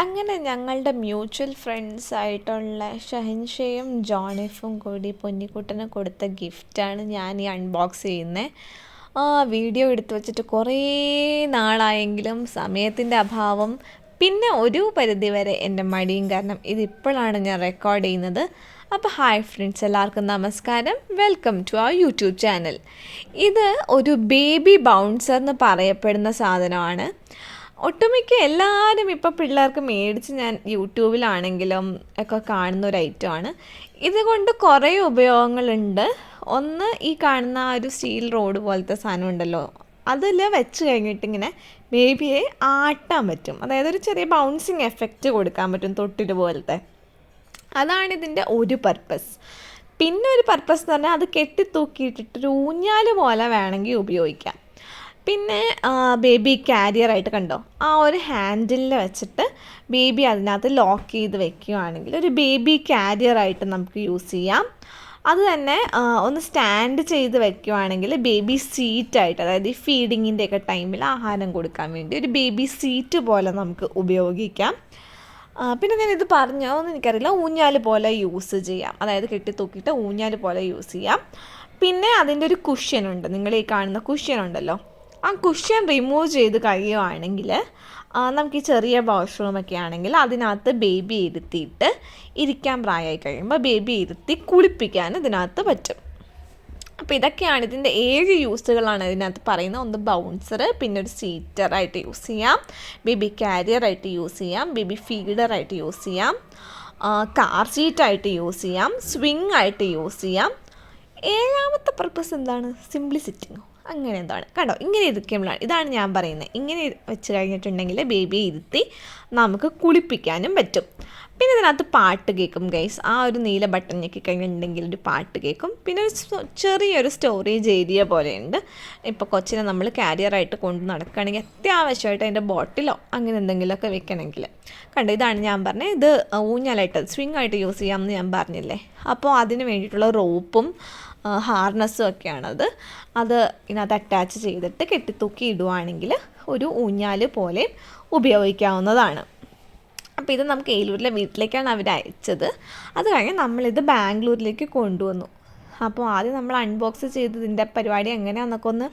അങ്ങനെ ഞങ്ങളുടെ mutual friends ആയിട്ടുള്ള ഷഹൻഷയും ജോണിഫും കൂടി പൊന്നിക്കുട്ടന് കൊടുത്ത ഗിഫ്റ്റാണ് ഞാൻ ഈ അൺബോക്സ് ചെയ്യുന്നത്. വീഡിയോ എടുത്തു വച്ചിട്ട് കുറേ നാളായെങ്കിലും സമയത്തിൻ്റെ അഭാവം, പിന്നെ ഒരു പരിധിവരെ എൻ്റെ മടിയും കാരണം ഇതിപ്പോഴാണ് ഞാൻ റെക്കോർഡ് ചെയ്യുന്നത്. അപ്പോൾ ഹായ് ഫ്രണ്ട്സ്, എല്ലാവർക്കും നമസ്കാരം. Welcome to our YouTube channel. ഇത് ഒരു ബേബി ബൗൺസർ എന്ന് പറയപ്പെടുന്ന സാധനമാണ്. ഒട്ടുമിക്ക എല്ലാവരും ഇപ്പോൾ പിള്ളേർക്ക് മേടിച്ച് ഞാൻ യൂട്യൂബിലാണെങ്കിലും ഒക്കെ കാണുന്ന ഒരു ഐറ്റമാണ്. ഇതുകൊണ്ട് കുറേ ഉപയോഗങ്ങളുണ്ട്. ഒന്ന്, ഈ കാണുന്ന ഒരു സ്റ്റീൽ റോഡ് പോലത്തെ സാധനം ഉണ്ടല്ലോ, അതിൽ വെച്ച് കഴിഞ്ഞിട്ട് ഇങ്ങനെ ബേബിയെ ആട്ടാൻ പറ്റും. അതായത് ഒരു ചെറിയ ബൗൺസിങ് എഫക്റ്റ് കൊടുക്കാൻ പറ്റും, തൊട്ടിൽ പോലത്തെ. അതാണ് ഇതിൻ്റെ ഒരു പർപ്പസ്. പിന്നെ ഒരു പർപ്പസ് എന്ന് പറഞ്ഞാൽ അത് കെട്ടിത്തൂക്കിയിട്ടിട്ടൊരു ഊഞ്ഞാൽ പോലെ വേണമെങ്കിൽ ഉപയോഗിക്കാം. പിന്നെ ബേബി കാരിയറായിട്ട് കണ്ടോ, ആ ഒരു ഹാൻഡിലിൽ വെച്ചിട്ട് ബേബി അതിനകത്ത് ലോക്ക് ചെയ്ത് വെക്കുകയാണെങ്കിൽ ഒരു ബേബി കാരിയറായിട്ട് നമുക്ക് യൂസ് ചെയ്യാം. അത് തന്നെ ഒന്ന് സ്റ്റാൻഡ് ചെയ്ത് വെക്കുകയാണെങ്കിൽ ബേബി സീറ്റായിട്ട്, അതായത് ഈ ഫീഡിങ്ങിൻ്റെയൊക്കെ ടൈമിൽ ആഹാരം കൊടുക്കാൻ വേണ്ടി ഒരു ബേബി സീറ്റ് പോലെ നമുക്ക് ഉപയോഗിക്കാം. പിന്നെ ഞാനിത് പറഞ്ഞോ എന്ന് എനിക്കറിയില്ല, ഊഞ്ഞാൽ പോലെ യൂസ് ചെയ്യാം, അതായത് കെട്ടിത്തൂക്കിയിട്ട് ഊഞ്ഞാൽ പോലെ യൂസ് ചെയ്യാം. പിന്നെ അതിൻ്റെ ഒരു കുഷ്യനുണ്ട്, നിങ്ങൾ ഈ കാണുന്ന കുഷ്യനുണ്ടല്ലോ, ആ കുഷ്യൻ റിമൂവ് ചെയ്ത് കഴിയുവാണെങ്കിൽ നമുക്ക് ഈ ചെറിയ വാഷ്റൂമൊക്കെ ആണെങ്കിൽ അതിനകത്ത് ബേബി ഇരുത്തിയിട്ട് ഇരിക്കാൻ പ്രായമായി കഴിയുമ്പോൾ ബേബി ഇരുത്തി കുളിപ്പിക്കാൻ ഇതിനകത്ത് പറ്റും. അപ്പോൾ ഇതൊക്കെയാണ് ഇതിൻ്റെ 7 യൂസുകളാണ് ഇതിനകത്ത് പറയുന്നത്. ഒന്ന് ബൗൺസർ, പിന്നെ ഒരു സീറ്ററായിട്ട് യൂസ് ചെയ്യാം, ബേബി കാരിയറായിട്ട് യൂസ് ചെയ്യാം, ബേബി ഫീഡറായിട്ട് യൂസ് ചെയ്യാം, കാർ സീറ്റായിട്ട് യൂസ് ചെയ്യാം, സ്വിങ് ആയിട്ട് യൂസ് ചെയ്യാം. 7ാമത്തെ പർപ്പസ് എന്താണ്? സിംപ്ലിസിറ്റിങ്ങോ അങ്ങനെ എന്താണ് കണ്ടോ, ഇങ്ങനെ ഇരിക്കുമ്പോഴാണ്, ഇതാണ് ഞാൻ പറയുന്നത്. ഇങ്ങനെ വെച്ച് കഴിഞ്ഞിട്ടുണ്ടെങ്കിൽ ബേബിയെ ഇരുത്തി നമുക്ക് കുളിപ്പിക്കാനും പറ്റും. പിന്നെ ഇതിനകത്ത് പാട്ട് കേൾക്കും ഗൈസ്. ആ ഒരു നീല ബട്ടൺ ഞെക്കി കഴിഞ്ഞിട്ടുണ്ടെങ്കിൽ ഒരു പാട്ട് കേൾക്കും. പിന്നെ ഒരു ചെറിയൊരു സ്റ്റോറേജ് ഏരിയ പോലെയുണ്ട്. ഇപ്പോൾ കൊച്ചിനെ നമ്മൾ കാരിയറായിട്ട് കൊണ്ട് നടക്കുകയാണെങ്കിൽ അത്യാവശ്യമായിട്ട് അതിൻ്റെ ബോട്ടിലോ അങ്ങനെ എന്തെങ്കിലുമൊക്കെ വെക്കണമെങ്കിൽ കണ്ടോ, ഇതാണ് ഞാൻ പറഞ്ഞത്. ഇത് ഊഞ്ഞാലായിട്ട് സ്വിങ് ആയിട്ട് യൂസ് ചെയ്യാമെന്ന് ഞാൻ പറഞ്ഞില്ലേ. അപ്പോൾ അതിന് വേണ്ടിയിട്ടുള്ള റോപ്പും ഹാർനസ്സും ഒക്കെയാണത്. അത് ഇതിനകത്ത് അറ്റാച്ച് ചെയ്തിട്ട് കെട്ടിത്തൂക്കി ഇടുവാണെങ്കിൽ ഒരു ഊഞ്ഞാൽ പോലെ ഉപയോഗിക്കാവുന്നതാണ്. അപ്പോൾ ഇത് നമുക്ക് ഏലൂരിലെ വീട്ടിലേക്കാണ് അവർ അയച്ചത്. അത് കഴിഞ്ഞ് നമ്മളിത് ബാംഗ്ലൂരിലേക്ക് കൊണ്ടുവന്നു. അപ്പോൾ ആദ്യം നമ്മൾ അൺബോക്സ് ചെയ്ത് ഇതിൻ്റെ പരിപാടി എങ്ങനെയാണെന്നൊക്കെ ഒന്ന്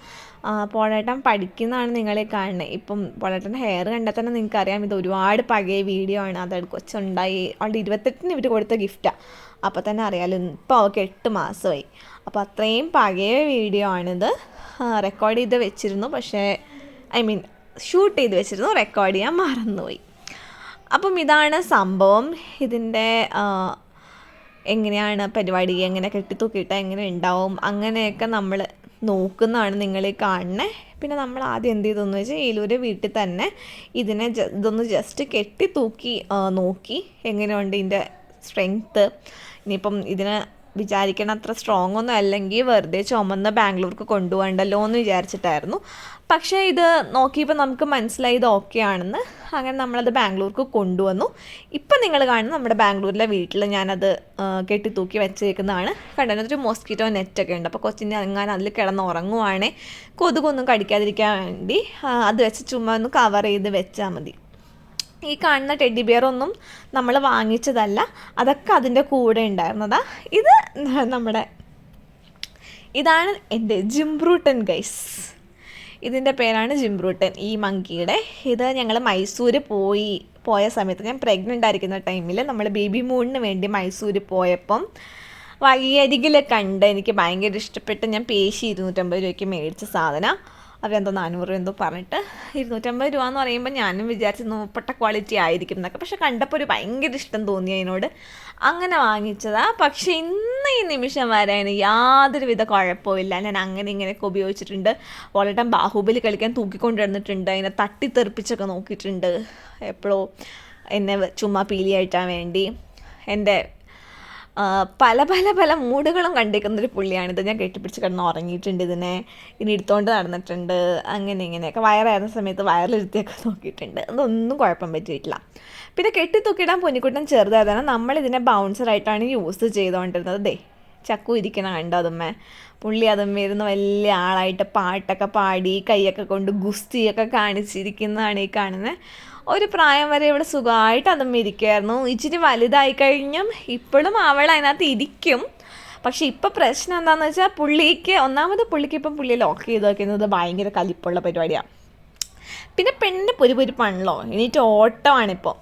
പോളേട്ടൻ പഠിക്കുന്നതാണ് നിങ്ങളെ കാണുന്നത്. ഇപ്പം പോളേട്ടൻ്റെ ഹെയർ കണ്ടാൽ തന്നെ നിങ്ങൾക്കറിയാം ഇത് ഒരുപാട് പഴയ വീഡിയോ ആണ്. അത് കൊച്ചുണ്ടായി അവളുടെ 28-ന് ഇവർ കൊടുത്ത ഗിഫ്റ്റാണ്. അപ്പോൾ തന്നെ അറിയാമല്ലോ, ഇപ്പോൾ അവൾക്ക് 8 മാസമായി. അപ്പോൾ അത്രയും പഴയ വീഡിയോ ആണിത്. റെക്കോർഡ് ചെയ്ത് വെച്ചിരുന്നു, പക്ഷേ ഷൂട്ട് ചെയ്ത് വെച്ചിരുന്നു, റെക്കോർഡ് ചെയ്യാൻ മറന്നുപോയി. അപ്പം ഇതാണ് സംഭവം. ഇതിൻ്റെ എങ്ങനെയാണ് പരിപാടി, എങ്ങനെ കെട്ടിത്തൂക്കിയിട്ടാൽ എങ്ങനെ ഉണ്ടാവും, അങ്ങനെയൊക്കെ നമ്മൾ നോക്കുന്നതാണ് നിങ്ങളീ കാണുന്നത്. പിന്നെ നമ്മൾ ആദ്യം എന്ത് ചെയ്തെന്ന് വെച്ചാൽ ഏലൂര് വീട്ടിൽ തന്നെ ഇതൊന്ന് ജസ്റ്റ് കെട്ടിത്തൂക്കി നോക്കി എങ്ങനെയുണ്ട് ഇതിൻ്റെ സ്ട്രെങ്ത്ത്. ഇനിയിപ്പം ഇതിന് വിചാരിക്കണം അത്ര സ്ട്രോങ് ഒന്നും അല്ലെങ്കിൽ വെറുതെ ചുമന്ന് ബാംഗ്ലൂർക്ക് കൊണ്ടുപോകണ്ടല്ലോ എന്ന് വിചാരിച്ചിട്ടായിരുന്നു. പക്ഷേ ഇത് നോക്കിയപ്പോൾ നമുക്ക് മനസ്സിലായി ഇത് ഓക്കെ ആണെന്ന്. അങ്ങനെ നമ്മളത് ബാംഗ്ലൂർക്ക് കൊണ്ടുവന്നു. ഇപ്പം നിങ്ങൾ കാണുന്നത് നമ്മുടെ ബാംഗ്ലൂരിലെ വീട്ടിൽ ഞാനത് കെട്ടിത്തൂക്കി വെച്ചേക്കുന്നതാണ്. കണ്ടതിനൊരു മോസ്കിറ്റോ നെറ്റൊക്കെ ഉണ്ട്. അപ്പോൾ കൊച്ചിനെ അങ്ങനെ അതിൽ കിടന്ന് ഉറങ്ങുവാണേ കൊതുകൊന്നും കടിക്കാതിരിക്കാൻ വേണ്ടി അത് വെച്ച് ചുമ്മാ ഒന്ന് കവർ ചെയ്ത് വെച്ചാൽ മതി. ഈ കാണുന്ന ടെഡ്ഡി ബിയറൊന്നും നമ്മൾ വാങ്ങിച്ചതല്ല, അതൊക്കെ അതിൻ്റെ കൂടെ ഉണ്ടായിരുന്നതാ. ഇതാണ് എൻ്റെ ജിംബ്രൂട്ടൻ ഗൈസ്. ഇതിൻ്റെ പേരാണ് ജിംബ്രൂട്ടൻ, ഈ മങ്കിയുടെ. ഇത് ഞങ്ങൾ മൈസൂർ പോയ സമയത്ത്, ഞാൻ പ്രഗ്നൻ്റ് ആയിരിക്കുന്ന ടൈമിൽ നമ്മൾ ബേബി മൂണിന് വേണ്ടി മൈസൂർ പോയപ്പം വഴിയരികിൽ കണ്ട് എനിക്ക് ഭയങ്കര ഇഷ്ടപ്പെട്ട് ഞാൻ പേശി 250 രൂപയ്ക്ക് മേടിച്ച സാധനം. അവരെന്തോ 400 എന്തോ പറഞ്ഞിട്ട് 250 രൂപ എന്ന് പറയുമ്പോൾ ഞാനും വിചാരിച്ച് നോപ്പെട്ട ക്വാളിറ്റി ആയിരിക്കും എന്നൊക്കെ. പക്ഷെ കണ്ടപ്പോൾ ഒരു ഭയങ്കര ഇഷ്ടം തോന്നി അതിനോട്, അങ്ങനെ വാങ്ങിച്ചതാണ്. പക്ഷേ ഇന്ന് ഈ നിമിഷം വരെ യാതൊരുവിധ കുഴപ്പമില്ല. ഞാൻ അങ്ങനെ ഇങ്ങനെയൊക്കെ ഉപയോഗിച്ചിട്ടുണ്ട്. വളരെ ബാഹുബലി കളിക്കാൻ തൂക്കിക്കൊണ്ടിരുന്നിട്ടുണ്ട്, അതിനെ തട്ടിത്തെറിപ്പിച്ചൊക്കെ നോക്കിയിട്ടുണ്ട്. എപ്പോഴോ എന്നെ ചുമ്മാ പീലിയായിട്ടാൻ വേണ്ടി എൻ്റെ പല പല പല മൂടുകളും കണ്ടിരിക്കുന്നൊരു പുള്ളിയാണിത്. ഞാൻ കെട്ടിപ്പിടിച്ച് കിടന്ന് ഉറങ്ങിയിട്ടുണ്ട്, ഇതിനെ ഇനി എടുത്തുകൊണ്ട് നടന്നിട്ടുണ്ട്, അങ്ങനെ ഇങ്ങനെയൊക്കെ. വയറായിരുന്ന സമയത്ത് വയറിലിരുത്തിയൊക്കെ നോക്കിയിട്ടുണ്ട്. അതൊന്നും കുഴപ്പം പറ്റിയിട്ടില്ല. പിന്നെ കെട്ടിത്തൂക്കിയിടാൻ പൊന്നിക്കുട്ടൻ ചെറുതായതാണ്. നമ്മളിതിനെ ബൗൺസറായിട്ടാണ് യൂസ് ചെയ്തുകൊണ്ടിരുന്നത്. ചക്കു ഇരിക്കണം കണ്ടോ അതുമ്മേ. പുള്ളി അതുമ്മേ ഇരുന്ന് വലിയ ആളായിട്ട് പാട്ടൊക്കെ പാടി കൈയൊക്കെ കൊണ്ട് ഗുസ്തിയൊക്കെ കാണിച്ചിരിക്കുന്നതാണ് ഈ കാണുന്നത്. ഒരു പ്രായം വരെ ഇവിടെ സുഖമായിട്ട് അതും ഇരിക്കുമായിരുന്നു. ഇച്ചിരി വലുതായി കഴിഞ്ഞും ഇപ്പോഴും അവൾ അതിനകത്ത് ഇരിക്കും. പക്ഷേ ഇപ്പോൾ പ്രശ്നം എന്താണെന്ന് വെച്ചാൽ പുള്ളിക്ക് ഇപ്പം പുള്ളിയെ ലോക്ക് ചെയ്ത് വെക്കുന്നത് ഭയങ്കര കലിപ്പുള്ള പരിപാടിയാണ്. പിന്നെ പെണ്ണിന് പൊരിപ്പൊരിപ്പാണല്ലോ, എണീറ്റ് ഓട്ടമാണിപ്പോൾ.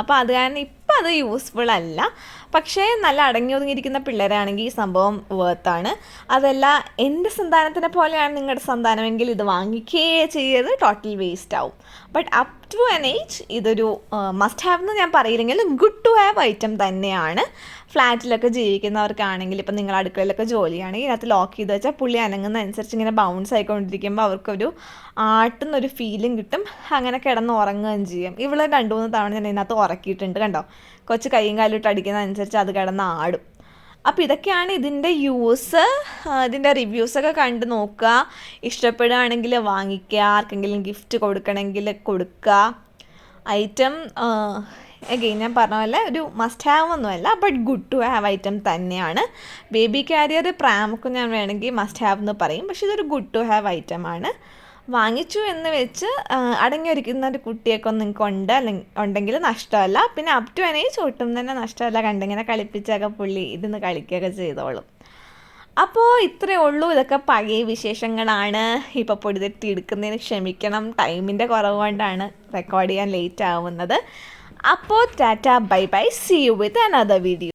അപ്പോൾ അത് കാരണം ഇപ്പം അത് യൂസ്ഫുൾ അല്ല. പക്ഷേ നല്ല അടങ്ങി ഒതുങ്ങിയിരിക്കുന്ന പിള്ളേരാണെങ്കിൽ ഈ സംഭവം വേർത്താണ്. അതല്ല എൻ്റെ സന്താനത്തിനെ പോലെയാണ് നിങ്ങളുടെ സന്താനമെങ്കിൽ ഇത് വാങ്ങിക്കേ ചെയ്യത് ടോട്ടൽ വേസ്റ്റ് ആവും. But up to an age ഇതൊരു മസ്റ്റ് ഹാവ് എന്ന് ഞാൻ പറയില്ലെങ്കിലും ഗുഡ് ടു ഹാവ് ഐറ്റം തന്നെയാണ്. ഫ്ലാറ്റിലൊക്കെ ജീവിക്കുന്നവർക്കാണെങ്കിൽ ഇപ്പം നിങ്ങൾ അടുക്കളയിലൊക്കെ ജോലിയാണെങ്കിൽ ഇതിനകത്ത് ലോക്ക് ചെയ്ത് വെച്ചാൽ പുള്ളി അനങ്ങുന്ന അനുസരിച്ച് ഇങ്ങനെ ബൗൺസ് ആയിക്കൊണ്ടിരിക്കുമ്പോൾ അവർക്കൊരു ആട്ടുന്നൊരു ഫീലും കിട്ടും. അങ്ങനെ കിടന്ന് ഉറങ്ങുകയും ചെയ്യും. ഇവള് 2-3 തവണ ഞാൻ ഇതിനകത്ത് ഉറക്കിയിട്ടുണ്ട്. കണ്ടോ, കൊച്ച് കൈയും കാലും ഇട്ട് അടിക്കുന്ന അനുസരിച്ച് അത് കിടന്ന് ആടും. അപ്പോൾ ഇതൊക്കെയാണ് ഇതിൻ്റെ യൂസ്. ഇതിൻ്റെ റിവ്യൂസൊക്കെ കണ്ട് നോക്കുക. ഇഷ്ടപ്പെടുകയാണെങ്കിൽ വാങ്ങിക്കുക. ആർക്കെങ്കിലും ഗിഫ്റ്റ് കൊടുക്കണമെങ്കിൽ കൊടുക്കുക. ഐറ്റം അഗെയിൻ ഞാൻ പറഞ്ഞ പോലെ ഒരു മസ്റ്റ് ഹാവ് ഒന്നുമല്ല, but good to have item തന്നെയാണ്. ബേബി കാരിയർ പ്രാമൊക്കെ ഞാൻ വേണമെങ്കിൽ മസ്റ്റ് ഹാവ് എന്ന് പറയും. പക്ഷേ ഇതൊരു ഗുഡ് ടു ഹാവ് ഐറ്റമാണ്. വാങ്ങിച്ചു എന്ന് വെച്ച് അടങ്ങിയൊരുക്കുന്ന ഒരു കുട്ടിയൊക്കെ നിങ്ങൾക്ക് ഉണ്ടെങ്കിൽ നഷ്ടമല്ല. പിന്നെ അപ് ടു എനേജ് ഒട്ടും തന്നെ നഷ്ടമല്ല. കണ്ടിങ്ങനെ കളിപ്പിച്ചൊക്കെ പുള്ളി ഇതിന്ന് കളിക്കുകയൊക്കെ ചെയ്തോളും. അപ്പോൾ ഇത്രയേ ഉള്ളൂ. ഇതൊക്കെ പഴയ വിശേഷങ്ങളാണ്. ഇപ്പോൾ പൊടിതെറ്റി എടുക്കുന്നതിന് ക്ഷമിക്കണം, ടൈമിൻ്റെ കുറവ് കൊണ്ടാണ് റെക്കോർഡ് ചെയ്യാൻ ലേറ്റ് ആവുന്നത്. അപ്പോൾ tata bye bye, see you with another video.